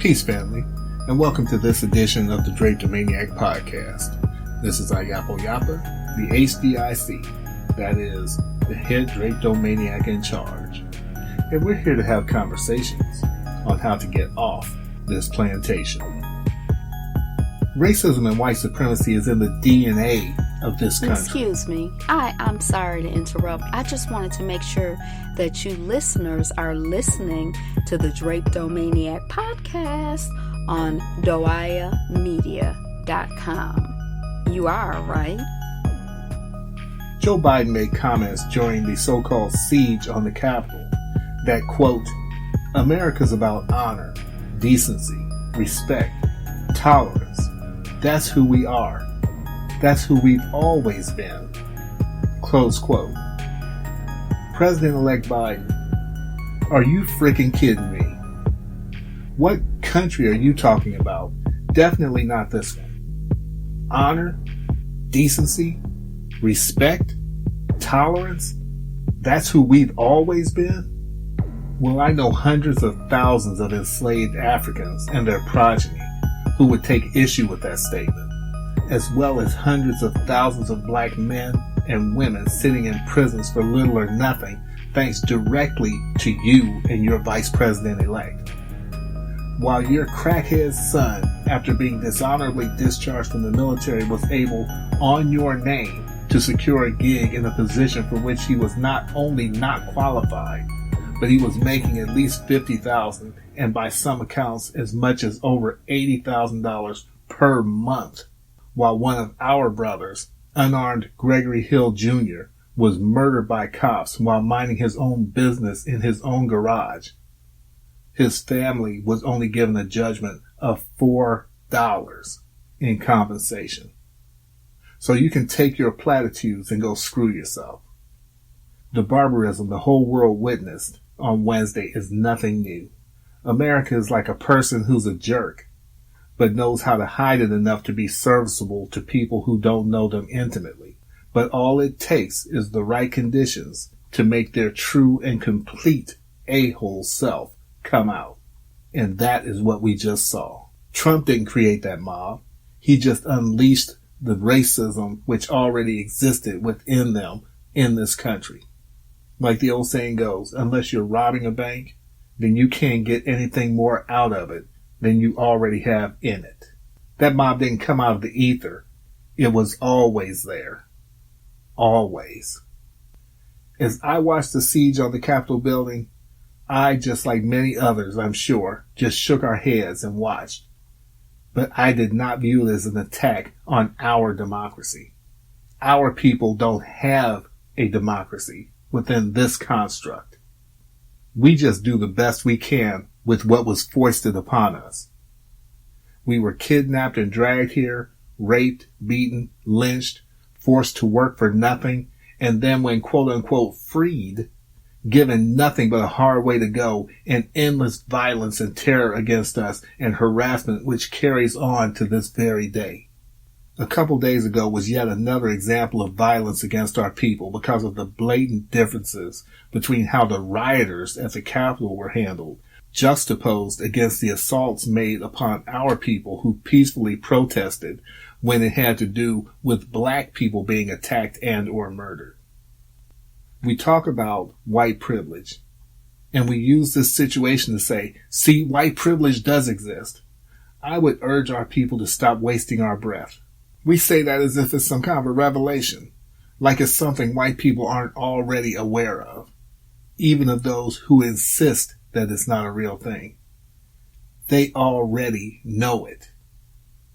Peace, family, and welcome to this edition of the Drapetomaniac Podcast. This is Ayapo Yapa, the HDIC, that is, the head Drapetomaniac in charge. And we're here to have conversations on how to get off this plantation. Racism and white supremacy is in the DNA of this country. Excuse me. I'm sorry to interrupt. I just wanted to make sure that you listeners are listening to the Drapetomaniac Podcast on doayamedia.com. You are, right? Joe Biden made comments during the so-called siege on the Capitol that, quote, America's about honor, decency, respect, tolerance. That's who we are. That's who we've always been. Close quote. President-elect Biden, are you freaking kidding me? What country are you talking about? Definitely not this one. Honor, decency, respect, tolerance. That's who we've always been? Well, I know hundreds of thousands of enslaved Africans and their progeny who would take issue with that statement, as well as hundreds of thousands of black men and women sitting in prisons for little or nothing, thanks directly to you and your vice president-elect. While your crackhead son, after being dishonorably discharged from the military, was able, on your name, to secure a gig in a position for which he was not only not qualified, but he was making at least $50,000 and by some accounts as much as over $80,000 per month, while one of our brothers, unarmed Gregory Hill Jr., was murdered by cops while minding his own business in his own garage. His family was only given a judgment of $4 in compensation. So you can take your platitudes and go screw yourself. The barbarism the whole world witnessed on Wednesday is nothing new. America is like a person who's a jerk, but knows how to hide it enough to be serviceable to people who don't know them intimately. But all it takes is the right conditions to make their true and complete a-hole self come out. And that is what we just saw. Trump didn't create that mob. He just unleashed the racism which already existed within them in this country. Like the old saying goes, unless you're robbing a bank, then you can't get anything more out of it than you already have in it. That mob didn't come out of the ether. It was always there. Always. As I watched the siege on the Capitol building, I, just like many others, I'm sure, just shook our heads and watched. But I did not view it as an attack on our democracy. Our people don't have a democracy within this construct. We just do the best we can with what was foisted upon us. We were kidnapped and dragged here, raped, beaten, lynched, forced to work for nothing, and then when quote-unquote freed, given nothing but a hard way to go and endless violence and terror against us and harassment which carries on to this very day. A couple days ago was yet another example of violence against our people because of the blatant differences between how the rioters at the Capitol were handled, juxtaposed against the assaults made upon our people who peacefully protested when it had to do with black people being attacked and or murdered. We talk about white privilege, and we use this situation to say, see, white privilege does exist. I would urge our people to stop wasting our breath. We say that as if it's some kind of a revelation, like it's something white people aren't already aware of, even of those who insist that it's not a real thing. They already know it.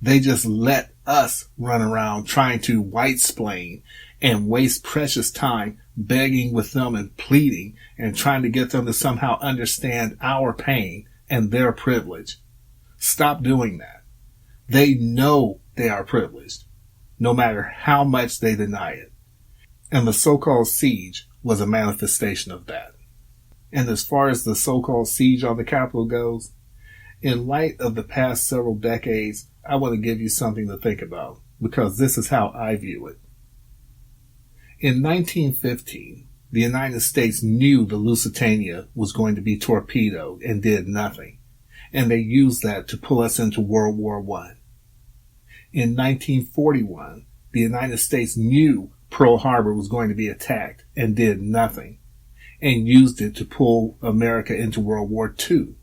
They just let us run around trying to white-splain and waste precious time begging with them and pleading and trying to get them to somehow understand our pain and their privilege. Stop doing that. They know they are privileged, no matter how much they deny it. And the so-called siege was a manifestation of that. And as far as the so-called siege on the Capitol goes, in light of the past several decades, I want to give you something to think about, because this is how I view it. In 1915, the United States knew the Lusitania was going to be torpedoed and did nothing. and they used that to pull us into World War I. In 1941, the United States knew Pearl Harbor was going to be attacked and did nothing, and used it to pull America into World War II.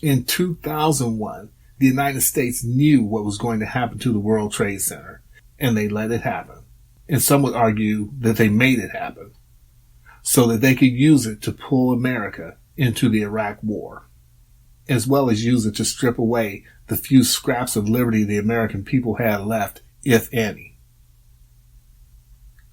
In 2001, the United States knew what was going to happen to the World Trade Center, and they let it happen. And some would argue that they made it happen, so that they could use it to pull America into the Iraq War, as well as use it to strip away the few scraps of liberty the American people had left, if any.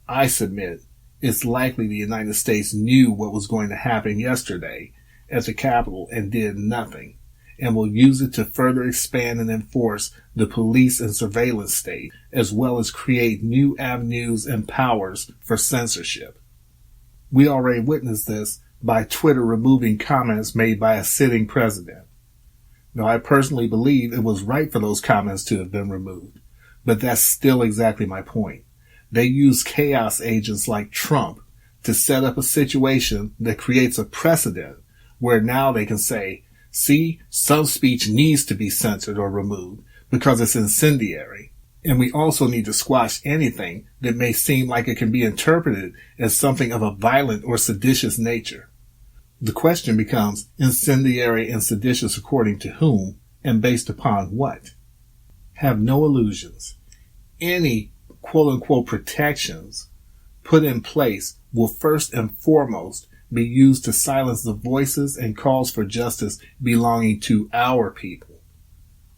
I submit it's likely the United States knew what was going to happen yesterday at the Capitol and did nothing, and will use it to further expand and enforce the police and surveillance state, as well as create new avenues and powers for censorship. We already witnessed this by Twitter removing comments made by a sitting president. Now, I personally believe it was right for those comments to have been removed, but that's still exactly my point. They use chaos agents like Trump to set up a situation that creates a precedent where now they can say, see, some speech needs to be censored or removed because it's incendiary. And we also need to squash anything that may seem like it can be interpreted as something of a violent or seditious nature. The question becomes incendiary and seditious according to whom and based upon what? Have no illusions. Any quote-unquote protections put in place will first and foremost be used to silence the voices and calls for justice belonging to our people.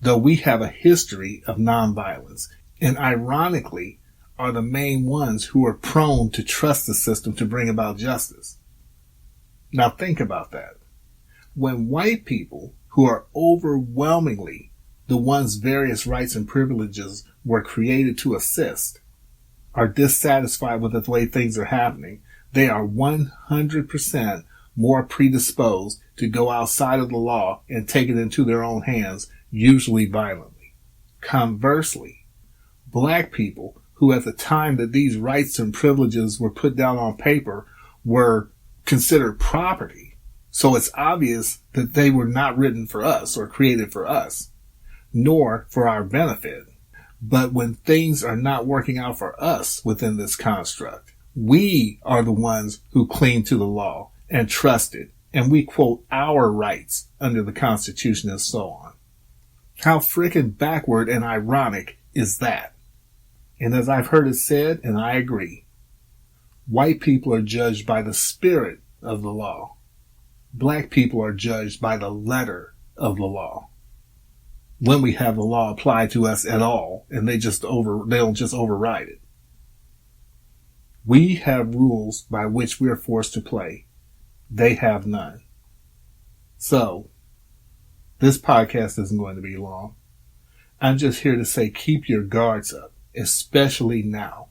Though we have a history of nonviolence, and ironically are the main ones who are prone to trust the system to bring about justice. Now think about that. When white people, who are overwhelmingly the ones various rights and privileges were created to assist, are dissatisfied with the way things are happening, they are 100% more predisposed to go outside of the law and take it into their own hands, usually violently. Conversely, black people, who at the time that these rights and privileges were put down on paper were considered property, so it's obvious that they were not written for us or created for us, nor for our benefit. But when things are not working out for us within this construct, we are the ones who cling to the law and trust it, and we quote our rights under the Constitution and so on. How frickin' backward and ironic is that? And as I've heard it said, and I agree, white people are judged by the spirit of the law. Black people are judged by the letter of the law. When we have the law applied to us at all, and they don't just override it. We have rules by which we are forced to play. They have none. So, this podcast isn't going to be long. I'm just here to say keep your guards up, especially now.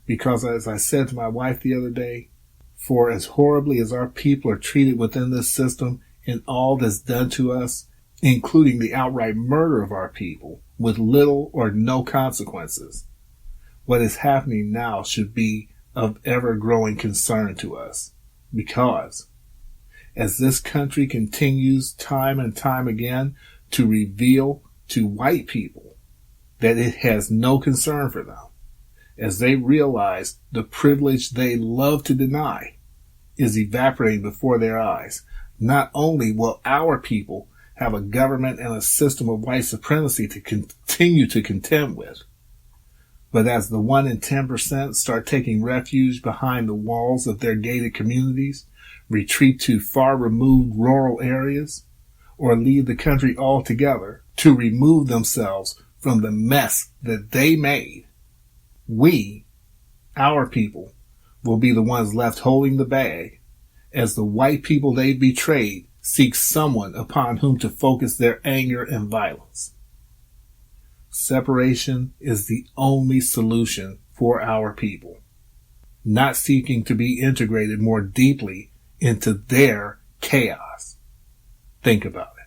Because as I said to my wife the other day, for as horribly as our people are treated within this system and all that's done to us, including the outright murder of our people with little or no consequences, what is happening now should be of ever-growing concern to us. Because as this country continues time and time again to reveal to white people that it has no concern for them, as they realize the privilege they love to deny is evaporating before their eyes, not only will our people have a government and a system of white supremacy to continue to contend with, but as the 1 in 10% start taking refuge behind the walls of their gated communities, retreat to far removed rural areas, or leave the country altogether to remove themselves from the mess that they made, we, our people, will be the ones left holding the bag as the white people they betrayed seek someone upon whom to focus their anger and violence. Separation is the only solution for our people, not seeking to be integrated more deeply into their chaos. Think about it.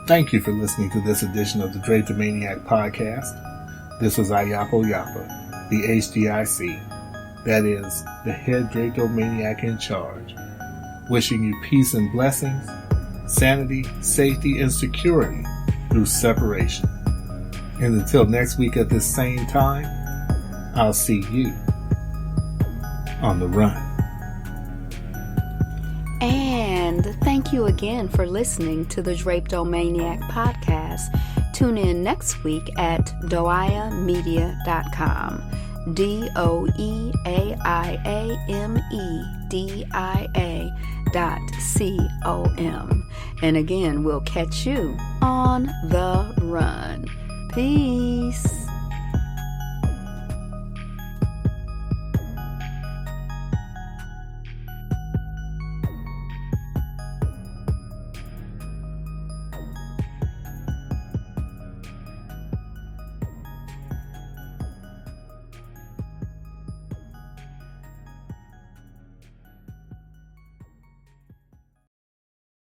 Thank you for listening to this edition of the Drapetomaniac Podcast. This was Ayapo Yapa, the HDIC, that is, the head Drapetomaniac in charge. Wishing you peace and blessings, sanity, safety, and security through separation. And until next week at this same time, I'll see you on the run. And thank you again for listening to the Drapedomaniac podcast. Tune in next week at doiamedia.com. DOEAIAMEDIA.com. And again, we'll catch you on the run. Peace.